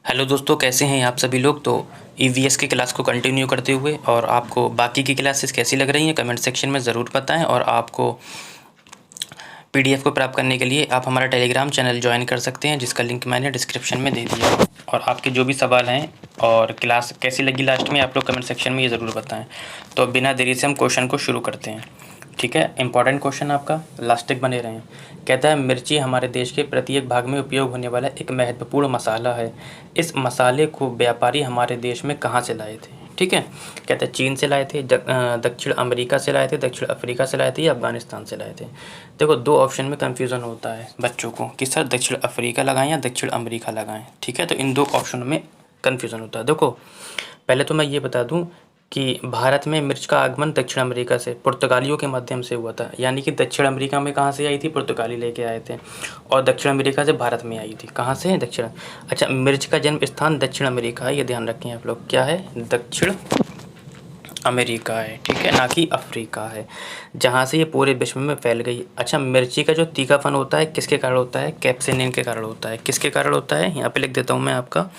Hello दोस्तों, कैसे हैं आप सभी लोग। तो ईवीएस की क्लास को कंटिन्यू करते हुए और आपको बाकी की क्लासेस कैसी लग रही हैं कमेंट सेक्शन में ज़रूर बताएं। और आपको पीडीएफ को प्राप्त करने के लिए आप हमारा टेलीग्राम चैनल ज्वाइन कर सकते हैं, जिसका लिंक मैंने डिस्क्रिप्शन में दे दिया है। और आपके जो भी सवाल हैं और क्लास कैसी लगी लास्ट में, आप लोग कमेंट सेक्शन में ये ज़रूर बताएं। तो बिना देरी से हम क्वेश्चन को शुरू करते हैं। ठीक है, इंपॉर्टेंट क्वेश्चन आपका, लास्ट तक बने रहें। कहता है, मिर्ची हमारे देश के प्रत्येक भाग में उपयोग होने वाला एक महत्वपूर्ण मसाला है। इस मसाले को व्यापारी हमारे देश में कहाँ से लाए थे। ठीक है, कहता है चीन से लाए थे, दक्षिण अमेरिका से लाए थे, दक्षिण अफ्रीका से लाए थे या अफगानिस्तान से लाए थे। देखो, दो ऑप्शन में कन्फ्यूज़न होता है बच्चों को कि सर दक्षिण अफ्रीका लगाएं या दक्षिण अमेरिका लगाएं। ठीक है, तो इन दो ऑप्शन में कन्फ्यूज़न होता है। देखो, पहले तो मैं ये बता दूं कि भारत में मिर्च का आगमन दक्षिण अमेरिका से पुर्तगालियों के माध्यम से हुआ था। यानी कि दक्षिण अमेरिका में कहाँ से आई थी, पुर्तगाली लेके आए थे, और दक्षिण अमेरिका से भारत में आई थी। कहाँ से, दक्षिण। अच्छा, मिर्च का जन्म स्थान दक्षिण अमेरिका है, ये ध्यान रखें आप लोग। क्या है, दक्षिण अमेरिका है। ठीक है, ना कि अफ्रीका है, जहाँ से ये पूरे विश्व में फैल गई। अच्छा, मिर्ची का जो तीखापन होता है किसके कारण होता है, कैप्सेसिन के कारण होता है। किसके कारण होता है, यहाँ पे लिख देता हूँ मैं आपका,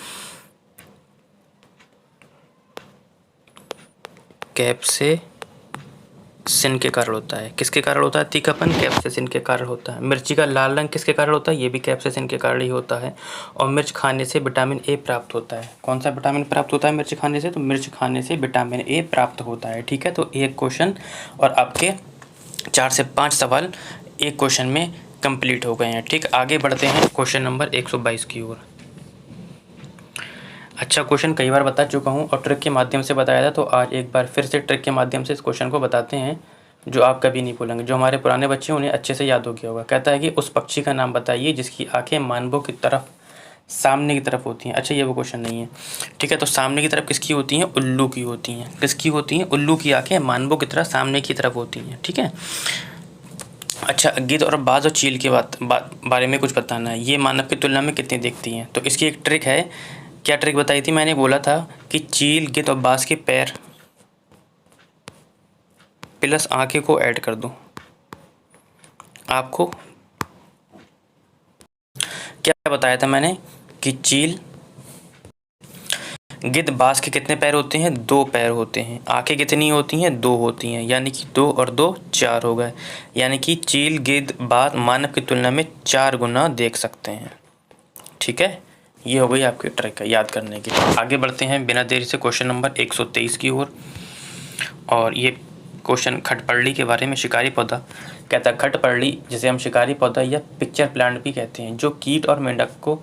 कैप्सेसिन के कारण होता है। किसके कारण होता है तीखापन, कैप्सेसिन के कारण होता है। मिर्ची का लाल रंग किसके कारण होता है, ये भी कैप्सेसिन के कारण ही होता है। और मिर्च खाने से विटामिन ए प्राप्त होता है। कौन सा विटामिन प्राप्त होता है मिर्च खाने से, तो मिर्च खाने से विटामिन ए प्राप्त होता है। ठीक है, तो एक क्वेश्चन और आपके 4 से 5 सवाल एक क्वेश्चन में कंप्लीट हो गए हैं। ठीक, आगे बढ़ते हैं क्वेश्चन नंबर 122 की ओर। अच्छा, क्वेश्चन कई बार बता चुका हूँ और ट्रिक के माध्यम से बताया था, तो आज एक बार फिर से ट्रिक के माध्यम से इस क्वेश्चन को बताते हैं, जो आप कभी नहीं भूलेंगे। जो हमारे पुराने बच्चे हैं उन्हें अच्छे से याद हो गया होगा। कहता है कि उस पक्षी का नाम बताइए जिसकी आंखें मानवों की तरफ, सामने की तरफ होती हैं। अच्छा, ये वो क्वेश्चन नहीं है। ठीक है, तो सामने की तरफ किसकी होती हैं, उल्लू की होती हैं। किसकी होती हैं, उल्लू की आंखें मानवों की तरफ सामने की तरफ होती हैं। ठीक है। अच्छा, गिद्ध और बाज और चील के बारे में कुछ बताना है। ये मानव की तुलना में कितनी दिखती हैं, तो इसकी एक ट्रिक है। क्या ट्रिक बताई थी, मैंने बोला था कि चील, गिद्ध और बाज के पैर प्लस आंखें को ऐड कर दो। आपको क्या बताया था मैंने कि चील, गिद्ध, बाज के कितने पैर होते हैं, 2 पैर होते हैं। आंखें कितनी होती हैं, 2 होती हैं। यानी कि 2 और 2 4 हो गए। यानी कि चील, गिद्ध, बाज मानव की तुलना में 4 गुना देख सकते हैं। ठीक है, ये हो गई आपकी ट्रिक याद करने की। आगे बढ़ते हैं बिना देरी से क्वेश्चन नंबर 123 की ओर। और ये क्वेश्चन खटपरली के बारे में। शिकारी पौधा, कहता है खटपरली, जिसे हम शिकारी पौधा या पिक्चर प्लांट भी कहते हैं, जो कीट और मेंढक को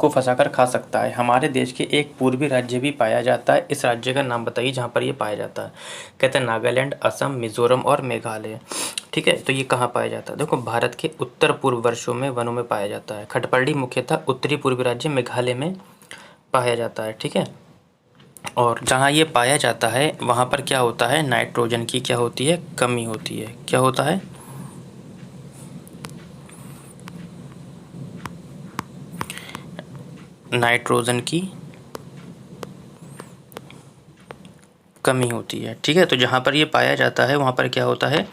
फंसाकर खा सकता है, हमारे देश के एक पूर्वी राज्य भी पाया जाता है। इस राज्य का नाम बताइए जहाँ पर ये पाया जाता है। कहते हैं नागालैंड, असम, मिजोरम और मेघालय। ठीक है, तो ये कहाँ पाया जाता है, देखो भारत के उत्तर पूर्व वर्षों में वनों में पाया जाता है। खटपरली मुख्यतः उत्तरी पूर्वी राज्य मेघालय में पाया जाता है। ठीक है, और जहाँ ये पाया जाता है वहाँ पर क्या होता है, नाइट्रोजन की क्या होती है, कमी होती है। क्या होता है, नाइट्रोजन की कमी होती है। ठीक है, तो जहाँ पर ये पाया जाता है वहाँ पर क्या होता है,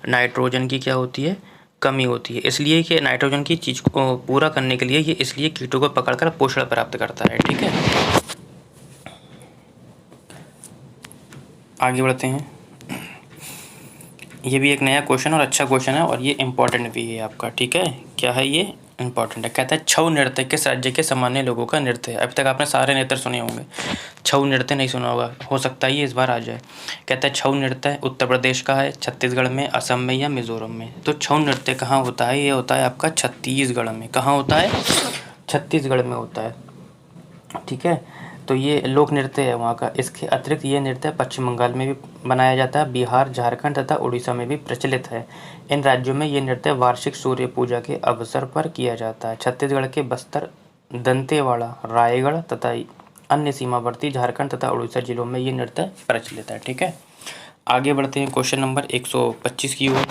नाइट्रोजन की क्या होती है, कमी होती है। इसलिए कि नाइट्रोजन की चीज़ को पूरा करने के लिए ये इसलिए कीटों को पकड़कर पोषण प्राप्त करता है। ठीक है, आगे बढ़ते हैं। ये भी एक नया क्वेश्चन और अच्छा क्वेश्चन है और ये इम्पोर्टेंट भी है आपका। ठीक है, क्या है ये, इम्पोर्टेंट है। कहता है छऊ नृत्य किस राज्य के सामान्य लोगों का नृत्य है। अभी तक आपने सारे नृत्य सुने होंगे, छऊ नृत्य नहीं सुना होगा, हो सकता है ये इस बार आ जाए। कहता है छऊ नृत्य उत्तर प्रदेश का है, छत्तीसगढ़ में, असम में या मिजोरम में। तो छऊ नृत्य कहाँ होता है, ये होता है आपका छत्तीसगढ़ में। कहाँ होता है, छत्तीसगढ़ में होता है। ठीक है, तो ये लोक नृत्य है वहाँ का। इसके अतिरिक्त ये नृत्य पश्चिम बंगाल में भी बनाया जाता है, बिहार, झारखंड तथा उड़ीसा में भी प्रचलित है। इन राज्यों में ये नृत्य वार्षिक सूर्य पूजा के अवसर पर किया जाता है। छत्तीसगढ़ के बस्तर, दंतेवाड़ा, रायगढ़ तथा अन्य सीमावर्ती झारखंड तथा उड़ीसा जिलों में ये नृत्य प्रचलित है। ठीक है, आगे बढ़ते हैं क्वेश्चन नंबर 125 की ओर।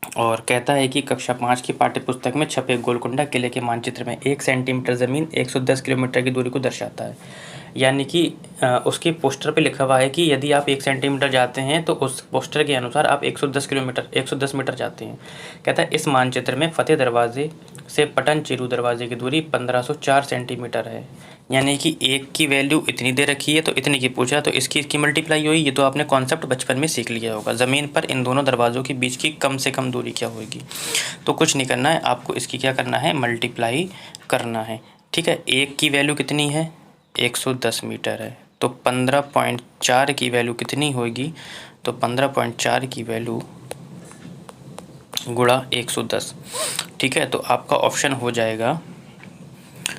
और कहता है कि कक्षा 5 की पाठ्यपुस्तक में छपे गोलकुंडा किले के मानचित्र में 1 सेंटीमीटर ज़मीन 110 किलोमीटर की दूरी को दर्शाता है। यानी कि उसके पोस्टर पे लिखा हुआ है कि यदि आप 1 सेंटीमीटर जाते हैं तो उस पोस्टर के अनुसार आप 110 मीटर जाते हैं। कहता है इस मानचित्र में फतेह दरवाजे से पटनचेरू दरवाजे की दूरी 1504 सेंटीमीटर है। यानी कि एक की वैल्यू इतनी दे रखी है तो इतनी की पूछा, तो इसकी मल्टीप्लाई हुई। ये तो आपने कॉन्सेप्ट बचपन में सीख लिया होगा। ज़मीन पर इन दोनों दरवाज़ों के बीच की कम से कम दूरी क्या होगी। तो कुछ नहीं करना है आपको, इसकी क्या करना है, मल्टीप्लाई करना है। ठीक है, एक की वैल्यू कितनी है, 110 मीटर है, तो 15.4 की वैल्यू कितनी होगी, तो 15.4 की वैल्यू गुणा 110। ठीक है, तो आपका ऑप्शन हो जाएगा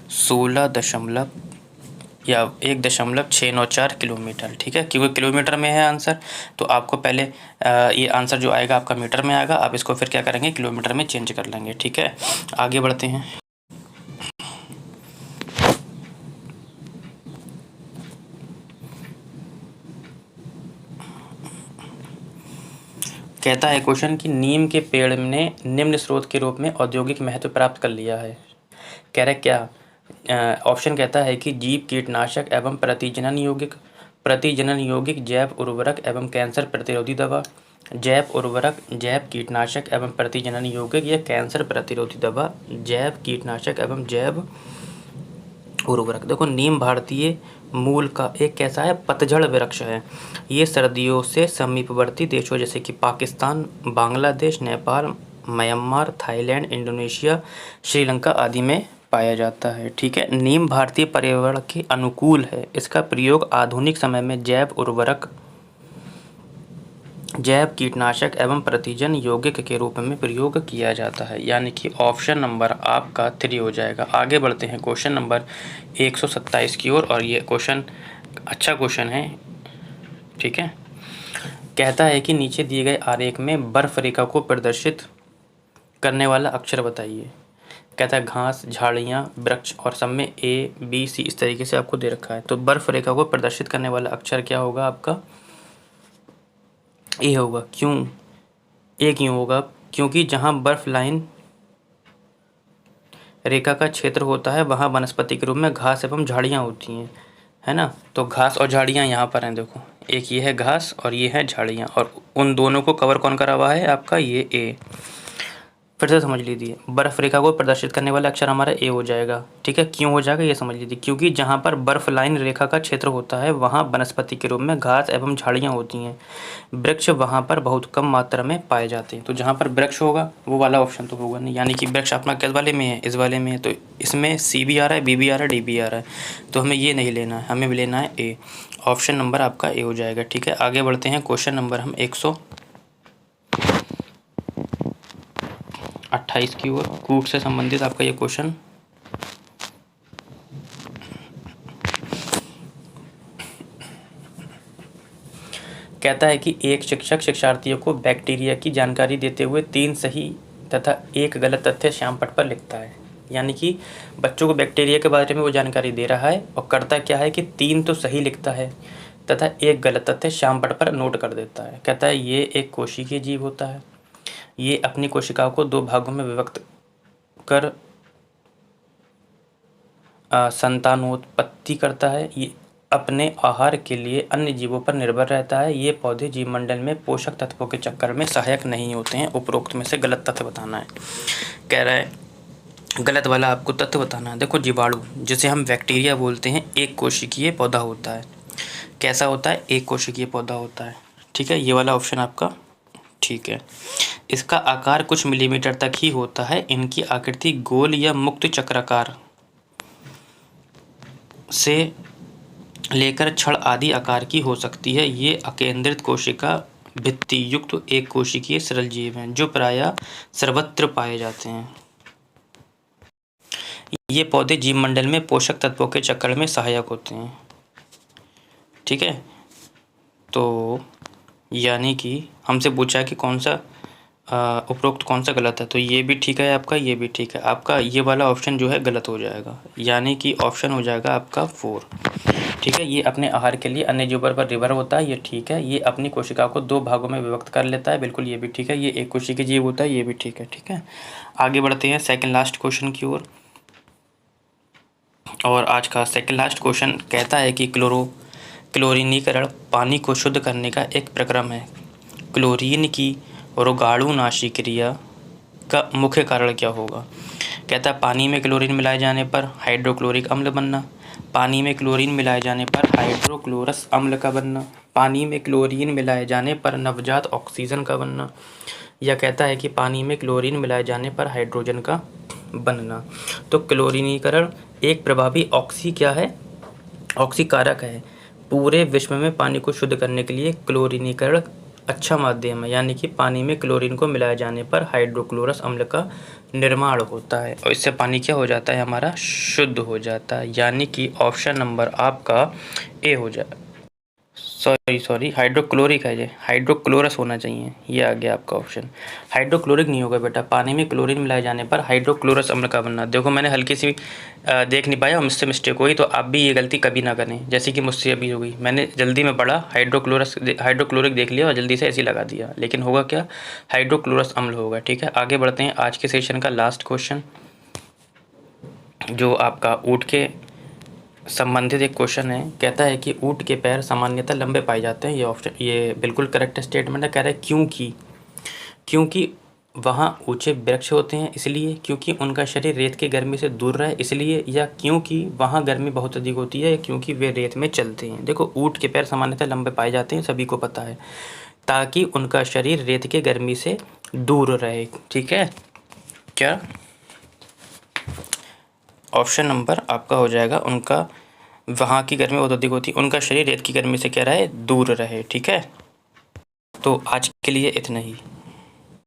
1.694 किलोमीटर। ठीक है, क्योंकि किलोमीटर में है आंसर, तो आपको पहले ये आंसर जो आएगा आपका मीटर में आएगा, आप इसको फिर क्या करेंगे, किलोमीटर में चेंज कर लेंगे। ठीक है, आगे बढ़ते हैं। कहता है क्वेश्चन कि नीम के पेड़ ने निम्न स्रोत के रूप में औद्योगिक महत्व प्राप्त कर लिया है। कह रहे क्या, ऑप्शन कहता है कि जीव कीटनाशक एवं प्रतिजनन यौगिक जैव उर्वरक एवं कैंसर प्रतिरोधी दवा, जैव उर्वरक, जैव कीटनाशक एवं प्रतिजनन यौगिक या कैंसर प्रतिरोधी दवा, जैव कीटनाशक एवं जैव उर्वरक। देखो, नीम भारतीय मूल का एक कैसा है, पतझड़ वृक्ष है। ये सर्दियों से समीपवर्ती देशों जैसे कि Pakistan, Bangladesh, Nepal, Myanmar, Thailand, Indonesia, Sri Lanka आदि में पाया जाता है। ठीक है, नीम भारतीय पर्यावरण के अनुकूल है। इसका प्रयोग आधुनिक समय में जैव उर्वरक, जैव कीटनाशक एवं प्रतिजन यौगिक के रूप में प्रयोग किया जाता है। यानी कि ऑप्शन नंबर आपका 3 हो जाएगा। आगे बढ़ते हैं क्वेश्चन नंबर 127 की ओर, और ये क्वेश्चन अच्छा क्वेश्चन है। ठीक है, कहता है कि नीचे दिए गए आरेख में बर्फ रेखा को प्रदर्शित करने वाला अक्षर बताइए। कहता है घास, झाड़ियाँ, वृक्ष, और सब में A, B, C इस तरीके से आपको दे रखा है। तो बर्फ रेखा को प्रदर्शित करने वाला अक्षर क्या होगा आपका, ए होगा। क्यों ए क्यों होगा, क्योंकि जहाँ बर्फ लाइन रेखा का क्षेत्र होता है वहाँ वनस्पति के रूप में घास एवं झाड़ियाँ होती हैं, है ना। तो घास और झाड़ियाँ यहाँ पर हैं। देखो, एक ये है घास और ये है झाड़ियाँ, और उन दोनों को कवर कौन करा हुआ है आपका, ये ए। फिर से समझ लीजिए, बर्फ रेखा को प्रदर्शित करने वाला अक्षर हमारा ए हो जाएगा। ठीक है, क्यों हो जाएगा ये समझ लीजिए, क्योंकि जहाँ पर बर्फ लाइन रेखा का क्षेत्र होता है वहाँ वनस्पति के रूप में घास एवं झाड़ियाँ होती हैं। वृक्ष वहाँ पर बहुत कम मात्रा में पाए जाते हैं। तो जहाँ पर वृक्ष होगा वो वाला ऑप्शन तो होगा नहीं। यानी कि वृक्ष अपना किस वाले में है, इस वाले में है। तो इसमें सी भी आ रहा है, बी भी आ रहा है, डी भी आ रहा है, तो हमें ये नहीं लेना है, हमें लेना है ए। ऑप्शन नंबर आपका ए हो जाएगा। ठीक है, आगे बढ़ते हैं। क्वेश्चन नंबर हम 128 की ओर, कूट से संबंधित आपका ये क्वेश्चन। कहता है कि एक शिक्षक शिक्षार्थियों को बैक्टीरिया की जानकारी देते हुए 3 सही तथा 1 गलत तथ्य श्यामपट्ट पर लिखता है। यानी कि बच्चों को बैक्टीरिया के बारे में वो जानकारी दे रहा है, और करता क्या है कि 3 तो सही लिखता है तथा 1 गलत तथ्य श्यामपट्ट पर नोट कर देता है। कहता है ये एक कोशिकीय जीव होता है। ये अपनी कोशिकाओं को 2 भागों में विभक्त कर संतानोत्पत्ति करता है। ये अपने आहार के लिए अन्य जीवों पर निर्भर रहता है। ये पौधे जीवमंडल में पोषक तत्वों के चक्कर में सहायक नहीं होते हैं। उपरोक्त में से गलत तथ्य बताना है। कह रहा है गलत वाला आपको तथ्य बताना है। देखो, जीवाणु जिसे हम बैक्टीरिया बोलते हैं एक कोशिकीय पौधा होता है। कैसा होता है, एक कोशिकीय पौधा होता है। ठीक है, ये वाला ऑप्शन आपका ठीक है। इसका आकार कुछ मिलीमीटर तक ही होता है। इनकी आकृति गोल या मुक्त चक्राकार से लेकर छड़ आदि आकार की हो सकती है। ये अकेंद्रित कोशिका भित्ति युक्त एक कोशिकीय सरल जीव हैं जो प्रायः सर्वत्र पाए जाते हैं। ये पौधे जीवमंडल में पोषक तत्वों के चक्कर में सहायक होते हैं। ठीक है, तो यानी कि हमसे पूछा कि कौन सा उपरोक्त कौन सा गलत है, तो ये भी ठीक है आपका, ये भी ठीक है आपका। ये वाला ऑप्शन जो है गलत हो जाएगा। यानी कि ऑप्शन हो जाएगा आपका 4। ठीक है, ये अपने आहार के लिए अन्य जीवों पर निर्भर होता है, ये ठीक है। ये अपनी कोशिका को 2 भागों में विभक्त कर लेता है, बिल्कुल ये भी ठीक है। ये एक कोशिकीय जीव होता है, ये भी ठीक है। ठीक है, आगे बढ़ते हैं सेकंड लास्ट क्वेश्चन की ओर। और आज का सेकंड लास्ट क्वेश्चन कहता है कि क्लोरीनीकरण पानी को शुद्ध करने का एक प्रक्रम है। क्लोरीन की रोगाणुनाशी क्रिया का मुख्य कारण क्या होगा। कहता है पानी में क्लोरीन मिलाए जाने पर हाइड्रोक्लोरिक अम्ल बनना, पानी में क्लोरीन मिलाए जाने पर हाइड्रोक्लोरस अम्ल का बनना, पानी में क्लोरीन मिलाए जाने पर नवजात ऑक्सीजन का बनना, या कहता है कि पानी में क्लोरीन मिलाए जाने पर हाइड्रोजन का बनना। तो क्लोरीनीकरण एक प्रभावी क्या है, ऑक्सीकारक है। पूरे विश्व में पानी को शुद्ध करने के लिए क्लोरीनीकरण अच्छा माध्यम है, यानी कि पानी में क्लोरीन को मिलाए जाने पर हाइड्रोक्लोरस अम्ल का निर्माण होता है और इससे पानी क्या हो जाता है, हमारा शुद्ध हो जाता है। यानी कि ऑप्शन नंबर आपका ए हो जाए, सॉरी हाइड्रोक्लोरिक है, ये हाइड्रोक्लोरस होना चाहिए, ये आ गया आपका ऑप्शन। हाइड्रोक्लोरिक नहीं होगा बेटा, पानी में क्लोरीन मिलाए जाने पर हाइड्रोक्लोरस अम्ल का बनना। देखो मैंने हल्की सी देख नहीं पाया और मुझसे मिस्टेक हुई, तो आप भी ये गलती कभी ना करें जैसे कि मुझसे अभी हो गई। मैंने जल्दी में पढ़ा हाइड्रोक्लोरिक देख लिया और जल्दी से ऐसे लगा दिया, लेकिन होगा क्या, हाइड्रोक्लोरस अम्ल होगा। ठीक है, आगे बढ़ते हैं। आज के सेशन का लास्ट क्वेश्चन जो आपका ऊँट के संबंधित एक क्वेश्चन है। कहता है कि ऊँट के पैर सामान्यतः लंबे पाए जाते हैं। ये बिल्कुल करेक्ट स्टेटमेंट है। कह रहा है क्योंकि वहाँ ऊंचे वृक्ष होते हैं इसलिए, क्योंकि उनका शरीर रेत के गर्मी से दूर रहे इसलिए, या क्योंकि वहाँ गर्मी बहुत अधिक होती है, या क्योंकि वे रेत में चलते हैं। देखो ऊँट के पैर सामान्यतः लंबे पाए जाते हैं, सभी को पता है, ताकि उनका शरीर रेत के गर्मी से दूर रहे। ठीक है, क्या ऑप्शन नंबर आपका हो जाएगा, उनका वहाँ की गर्मी बहुत अधिक होती है, उनका शरीर रेत की गर्मी से क्या रहे, दूर रहे। ठीक है, तो आज के लिए इतना ही।